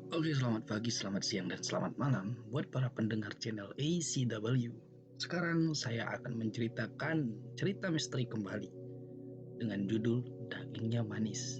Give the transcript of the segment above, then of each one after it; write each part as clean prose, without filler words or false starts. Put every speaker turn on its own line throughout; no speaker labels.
Oke, selamat pagi, selamat siang, dan selamat malam buat para pendengar channel ACW. Sekarang saya akan menceritakan cerita misteri kembali dengan judul Dagingnya Manis.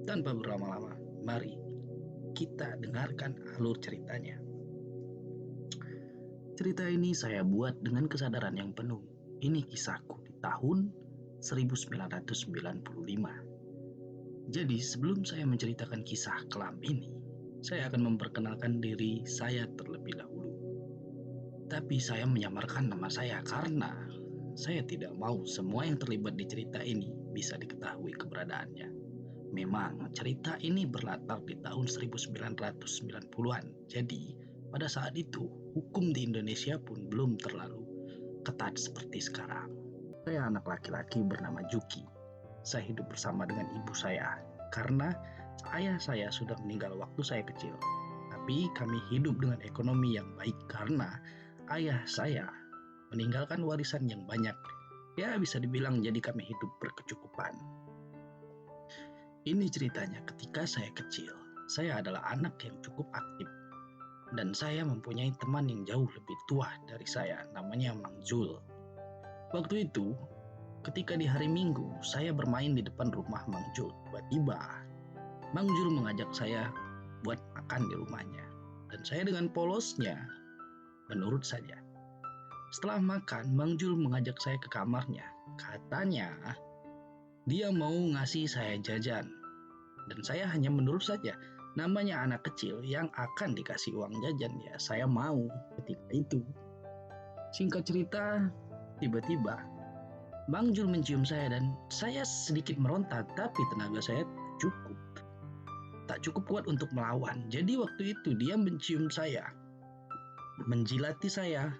Tanpa berlama-lama, mari kita dengarkan alur ceritanya. Cerita ini saya buat dengan kesadaran yang penuh. Ini kisahku di tahun 1995. Jadi sebelum saya menceritakan kisah kelam ini, saya akan memperkenalkan diri saya terlebih dahulu. Tapi saya menyamarkan nama saya karena saya tidak mau semua yang terlibat di cerita ini bisa diketahui keberadaannya. Memang cerita ini berlatar di tahun 1990-an. Jadi pada saat itu hukum di Indonesia pun belum terlalu ketat seperti sekarang. Saya anak laki-laki bernama Juki. Saya hidup bersama dengan ibu saya karena ayah saya sudah meninggal waktu saya kecil. Tapi kami hidup dengan ekonomi yang baik karena ayah saya meninggalkan warisan yang banyak. Ya bisa dibilang jadi kami hidup berkecukupan. Ini ceritanya ketika saya kecil. Saya adalah anak yang cukup aktif. Dan saya mempunyai teman yang jauh lebih tua dari saya, namanya Mang Jul. Waktu itu, ketika di hari Minggu, saya bermain di depan rumah Mang Jul. Tiba-tiba, Mang Jul mengajak saya buat makan di rumahnya. Dan saya dengan polosnya menurut saja. Setelah makan, Mang Jul mengajak saya ke kamarnya. Katanya, dia mau ngasih saya jajan. Dan saya hanya menurut saja. Namanya anak kecil yang akan dikasih uang jajan, ya saya mau ketika itu. Singkat cerita, tiba-tiba Mang Jul mencium saya dan saya sedikit meronta, tapi tenaga saya tak cukup kuat untuk melawan. Jadi waktu itu dia mencium saya, menjilati saya.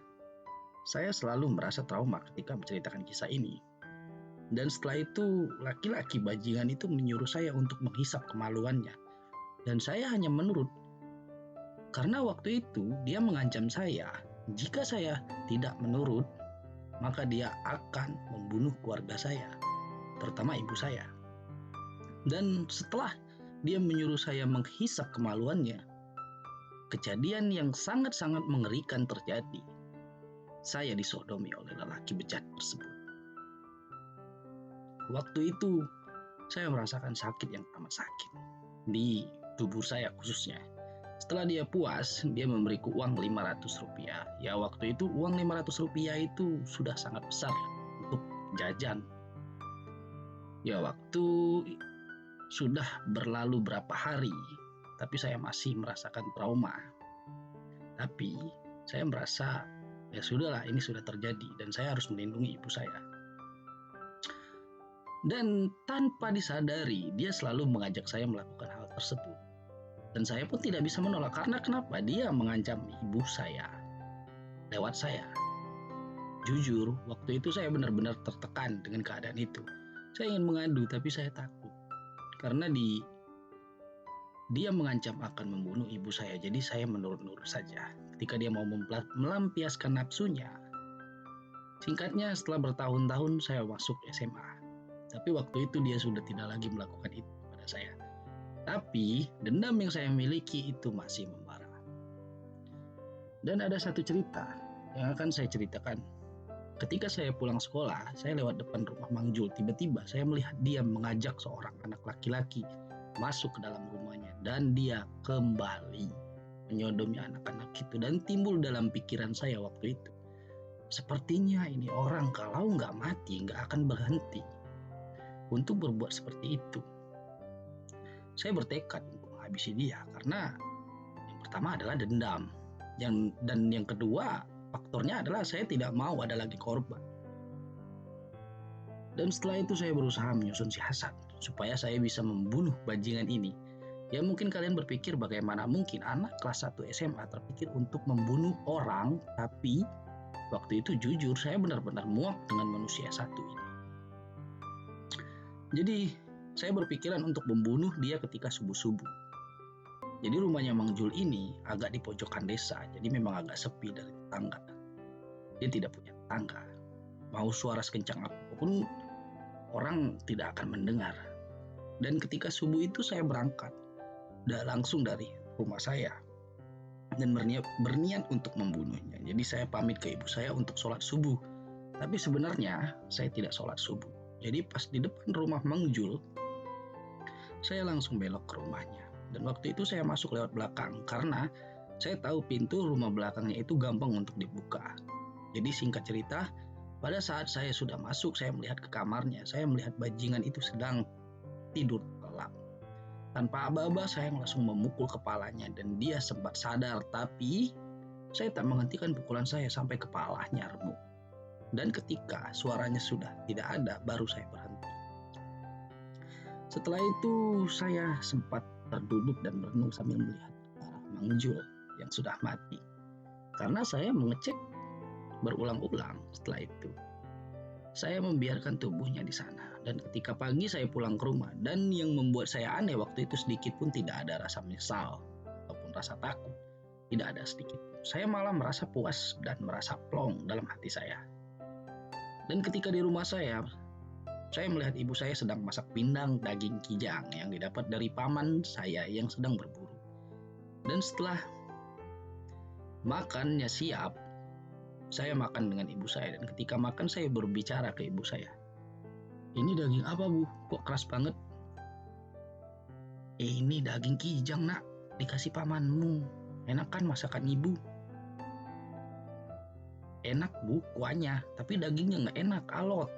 Saya selalu merasa trauma ketika menceritakan kisah ini. Dan setelah itu laki-laki bajingan itu menyuruh saya untuk menghisap kemaluannya. Dan saya hanya menurut. Karena waktu itu dia mengancam saya, jika saya tidak menurut, maka dia akan membunuh keluarga saya, terutama ibu saya. Dan setelah dia menyuruh saya menghisap kemaluannya, kejadian yang sangat-sangat mengerikan terjadi. Saya disodomi oleh lelaki bejat tersebut. Waktu itu saya merasakan sakit yang amat sakit di tubuh saya khususnya. Setelah dia puas, dia memberiku uang 500 rupiah. Ya waktu itu uang 500 rupiah itu sudah sangat besar untuk jajan. Ya waktu sudah berlalu berapa hari, tapi saya masih merasakan trauma. Tapi saya merasa ya sudahlah, ini sudah terjadi dan saya harus melindungi ibu saya. Dan tanpa disadari, dia selalu mengajak saya melakukan hal tersebut. Dan saya pun tidak bisa menolak karena kenapa? Dia mengancam ibu saya lewat saya. Jujur, waktu itu saya benar-benar tertekan dengan keadaan itu. Saya ingin mengadu tapi saya takut. Karena dia mengancam akan membunuh ibu saya, jadi saya menurut-nurut saja. Ketika dia mau melampiaskan nafsunya. Singkatnya, setelah bertahun-tahun saya masuk SMA. Tapi waktu itu dia sudah tidak lagi melakukan itu pada saya. Tapi dendam yang saya miliki itu masih membara. Dan ada satu cerita yang akan saya ceritakan. Ketika saya pulang sekolah, saya lewat depan rumah Mang Jul. Tiba-tiba saya melihat dia mengajak seorang anak laki-laki masuk ke dalam rumahnya. Dan dia kembali menyodomi anak-anak itu. Dan timbul dalam pikiran saya waktu itu, sepertinya ini orang kalau nggak mati nggak akan berhenti untuk berbuat seperti itu. Saya bertekad untuk menghabisi dia karena yang pertama adalah dendam, dan yang kedua faktornya adalah saya tidak mau ada lagi korban. Dan setelah itu saya berusaha menyusun siasat supaya saya bisa membunuh bajingan ini. Ya mungkin kalian berpikir bagaimana mungkin anak kelas 1 SMA terpikir untuk membunuh orang, tapi waktu itu jujur saya benar-benar muak dengan manusia satu ini. Jadi saya berpikiran untuk membunuh dia ketika subuh-subuh. Jadi rumahnya Mang Jul ini agak di pojokan desa, jadi memang agak sepi dari tetangga. Dia tidak punya tetangga. Mau suara sekencang apapun, orang tidak akan mendengar. Dan ketika subuh itu saya berangkat, langsung dari rumah saya dan berniat untuk membunuhnya. Jadi saya pamit ke ibu saya untuk sholat subuh. Tapi sebenarnya saya tidak sholat subuh. Jadi pas di depan rumah Mang Jul, saya langsung belok ke rumahnya. Dan waktu itu saya masuk lewat belakang karena saya tahu pintu rumah belakangnya itu gampang untuk dibuka. Jadi singkat cerita, pada saat saya sudah masuk, saya melihat ke kamarnya. Saya melihat bajingan itu sedang tidur lelap. Tanpa aba-aba saya langsung memukul kepalanya dan dia sempat sadar, tapi saya tak menghentikan pukulan saya sampai kepalanya remuk. Dan ketika suaranya sudah tidak ada, baru saya berhenti. Setelah itu saya sempat terduduk dan merenung sambil melihat ke arah Mang Jul yang sudah mati. Karena saya mengecek berulang-ulang setelah itu. Saya membiarkan tubuhnya di sana. Dan ketika pagi saya pulang ke rumah, dan yang membuat saya aneh waktu itu sedikit pun tidak ada rasa menyesal ataupun rasa takut. Tidak ada sedikit. Saya malah merasa puas dan merasa plong dalam hati saya. Dan ketika di rumah saya melihat ibu saya sedang masak pindang daging kijang yang didapat dari paman saya yang sedang berburu. Dan setelah makannya siap, saya makan dengan ibu saya, dan ketika makan saya berbicara ke ibu saya. Ini daging apa, Bu? Kok keras banget? Ini daging kijang, Nak. Dikasih pamanmu. Enak kan masakan ibu? Enak, Bu, kuahnya. Tapi dagingnya nggak enak, alot.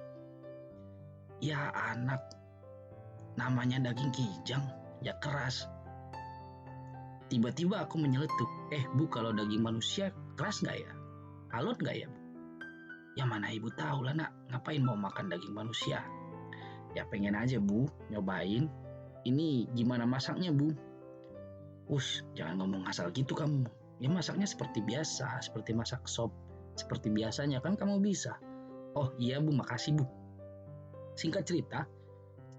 Ya anak, namanya daging kijang, ya keras. Tiba-tiba aku menyeletuk. Bu, kalau daging manusia keras nggak ya? Alot nggak ya, Bu? Ya mana ibu tahu lah, Nak. Ngapain mau makan daging manusia? Ya pengen aja, Bu, nyobain. Ini gimana masaknya, Bu? Jangan ngomong asal gitu kamu. Ya masaknya seperti biasa, seperti masak sop. Seperti biasanya kan kamu bisa. Oh iya, Bu, makasih, Bu. Singkat cerita,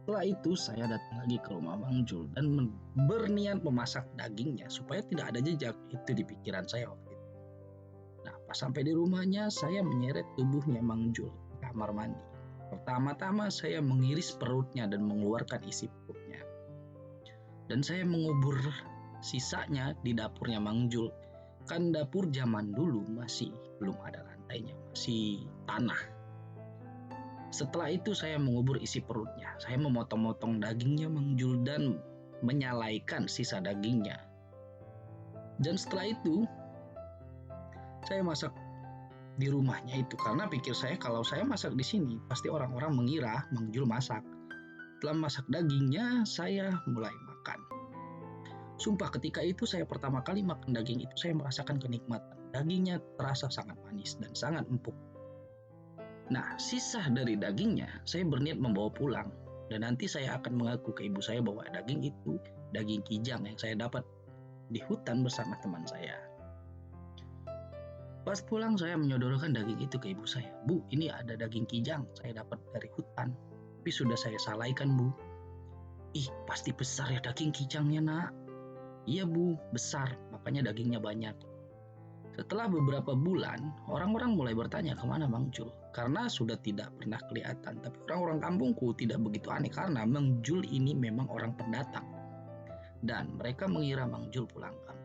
setelah itu saya datang lagi ke rumah Mang Jul dan berniat memasak dagingnya supaya tidak ada jejak itu di pikiran saya waktu itu. Nah, pas sampai di rumahnya, saya menyeret tubuhnya Mang Jul ke kamar mandi. Pertama-tama saya mengiris perutnya dan mengeluarkan isi perutnya. Dan saya mengubur sisanya di dapurnya Mang Jul. Kan dapur zaman dulu masih belum ada lantainya, masih tanah. Setelah itu saya mengubur isi perutnya. Saya memotong-motong dagingnya Mang Jul dan menyalaikan sisa dagingnya. Dan setelah itu saya masak di rumahnya itu, karena pikir saya kalau saya masak di sini pasti orang-orang mengira Mang Jul masak. Setelah masak dagingnya, saya mulai makan. Sumpah ketika itu saya pertama kali makan daging itu, saya merasakan kenikmatan. Dagingnya terasa sangat manis dan sangat empuk. Nah, sisa dari dagingnya saya berniat membawa pulang. Dan nanti saya akan mengaku ke ibu saya bahwa daging itu daging kijang yang saya dapat di hutan bersama teman saya. Pas pulang saya menyodorkan daging itu ke ibu saya. Bu, ini ada daging kijang saya dapat dari hutan. Tapi sudah saya salaikan, Bu. Pasti besar ya daging kijangnya, Nak. Iya, Bu, besar. Makanya dagingnya banyak. Setelah beberapa bulan, orang-orang mulai bertanya kemana Mang Jul. Karena sudah tidak pernah kelihatan. Tapi orang-orang kampungku tidak begitu aneh karena Mang Jul ini memang orang pendatang. Dan mereka mengira Mang Jul pulang kampung.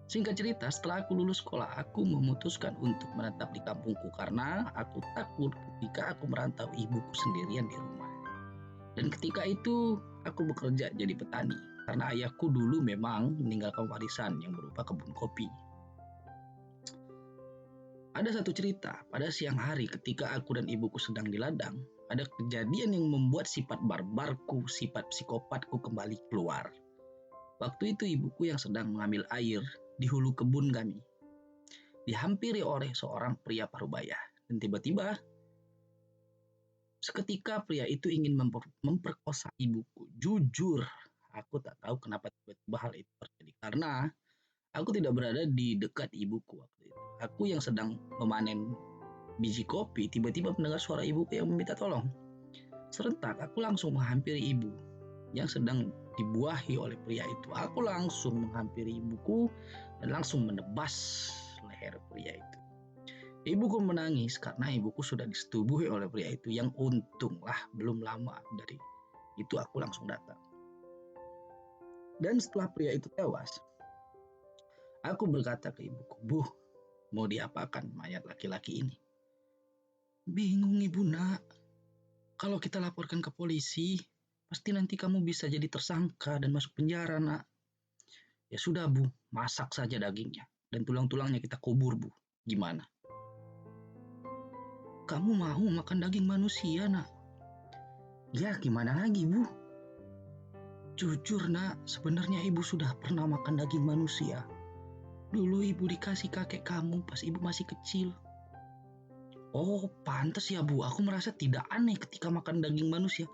Singkat cerita, setelah aku lulus sekolah, aku memutuskan untuk menetap di kampungku karena aku takut ketika aku merantau ibuku sendirian di rumah. Dan ketika itu, aku bekerja jadi petani karena ayahku dulu memang meninggalkan warisan yang berupa kebun kopi. Ada satu cerita, pada siang hari ketika aku dan ibuku sedang di ladang, ada kejadian yang membuat sifat barbarku, sifat psikopatku kembali keluar. Waktu itu ibuku yang sedang mengambil air di hulu kebun kami dihampiri oleh seorang pria parubaya, dan tiba-tiba seketika pria itu ingin memperkosa ibuku. Jujur, aku tak tahu kenapa tiba-tiba hal itu terjadi karena aku tidak berada di dekat ibuku waktu itu. Aku yang sedang memanen biji kopi tiba-tiba mendengar suara ibuku yang meminta tolong. Serentak aku langsung menghampiri ibu yang sedang dibuahi oleh pria itu. Aku langsung menghampiri ibuku dan langsung menebas leher pria itu. Ibuku menangis karena ibuku sudah disetubuhi oleh pria itu, yang untunglah belum lama dari itu aku langsung datang. Dan setelah pria itu tewas, aku berkata ke ibuku, "Bu, mau diapakan mayat laki-laki ini?" "Bingung ibu nak, kalau kita laporkan ke polisi, pasti nanti kamu bisa jadi tersangka dan masuk penjara nak." "Ya sudah bu, masak saja dagingnya dan tulang-tulangnya kita kubur bu. Gimana?" "Kamu mau makan daging manusia nak?" "Ya gimana lagi bu? Jujur nak, sebenarnya ibu sudah pernah makan daging manusia. Dulu ibu dikasih kakek kamu pas ibu masih kecil." "Oh pantas ya bu, aku merasa tidak aneh ketika makan daging manusia."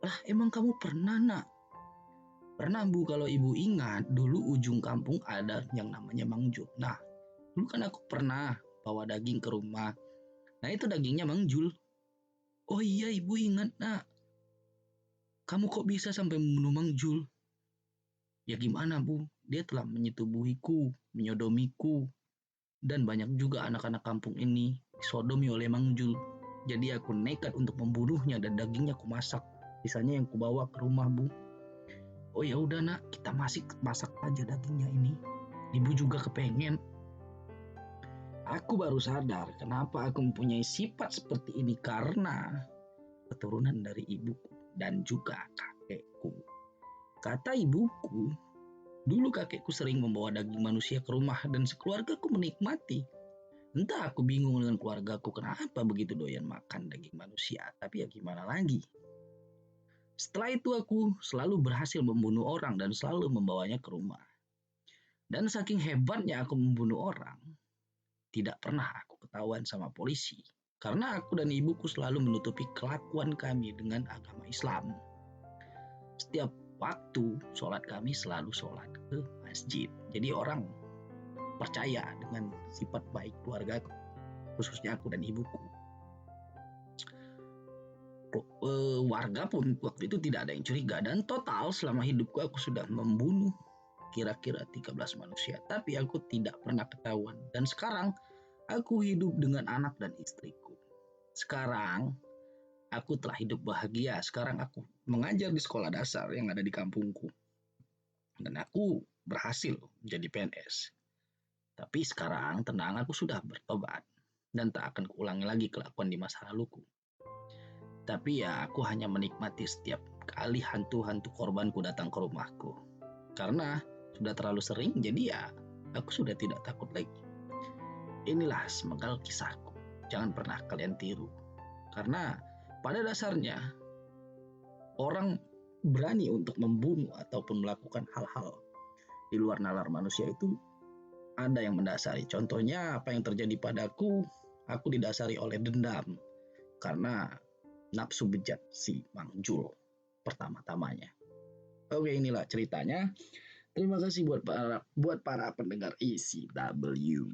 "Lah emang kamu pernah nak?" "Pernah bu, kalau ibu ingat dulu ujung kampung ada yang namanya Mang Jul. Nah dulu kan aku pernah bawa daging ke rumah. Nah itu dagingnya Mang Jul." "Oh iya ibu ingat nak. Kamu kok bisa sampai membunuh Mang Jul?" "Ya gimana bu, dia telah menyetubuhiku, menyodomiku, dan banyak juga anak-anak kampung ini disodomi oleh Mang Jul. Jadi aku nekat untuk membunuhnya dan dagingnya aku masak. Sisanya yang kubawa ke rumah bu." "Oh ya udah nak, kita masak aja dagingnya ini. Ibu juga kepengen." Aku baru sadar kenapa aku mempunyai sifat seperti ini, karena keturunan dari ibuku dan juga kakekku. Kata ibuku, dulu kakekku sering membawa daging manusia ke rumah dan sekeluargaku menikmati. Entah aku bingung dengan keluargaku kenapa begitu doyan makan daging manusia, tapi ya gimana lagi. Setelah itu aku selalu berhasil membunuh orang dan selalu membawanya ke rumah. Dan saking hebatnya aku membunuh orang, tidak pernah aku ketahuan sama polisi. Karena aku dan ibuku selalu menutupi kelakuan kami dengan agama Islam. Setiap waktu sholat kami selalu sholat ke masjid. Jadi orang percaya dengan sifat baik keluarga, khususnya aku dan ibuku. Warga pun waktu itu tidak ada yang curiga, dan total selama hidupku aku sudah membunuh kira-kira 13 manusia, tapi aku tidak pernah ketahuan. Dan sekarang aku hidup dengan anak dan istriku. Sekarang aku telah hidup bahagia. Sekarang aku mengajar di sekolah dasar yang ada di kampungku. Dan aku berhasil menjadi PNS. Tapi sekarang tenang, aku sudah bertobat dan tak akan kuulangi lagi kelakuan di masa laluku. Tapi ya aku hanya menikmati setiap kali hantu-hantu korbanku datang ke rumahku. Karena sudah terlalu sering, jadi ya aku sudah tidak takut lagi. Inilah semengkal kisahku. Jangan pernah kalian tiru. Karena pada dasarnya orang berani untuk membunuh ataupun melakukan hal-hal di luar nalar manusia itu ada yang mendasari. Contohnya apa yang terjadi padaku, aku didasari oleh dendam karena nafsu bejat si Mang Jul pertama-tamanya. Oke, inilah ceritanya. Terima kasih buat para pendengar ECW.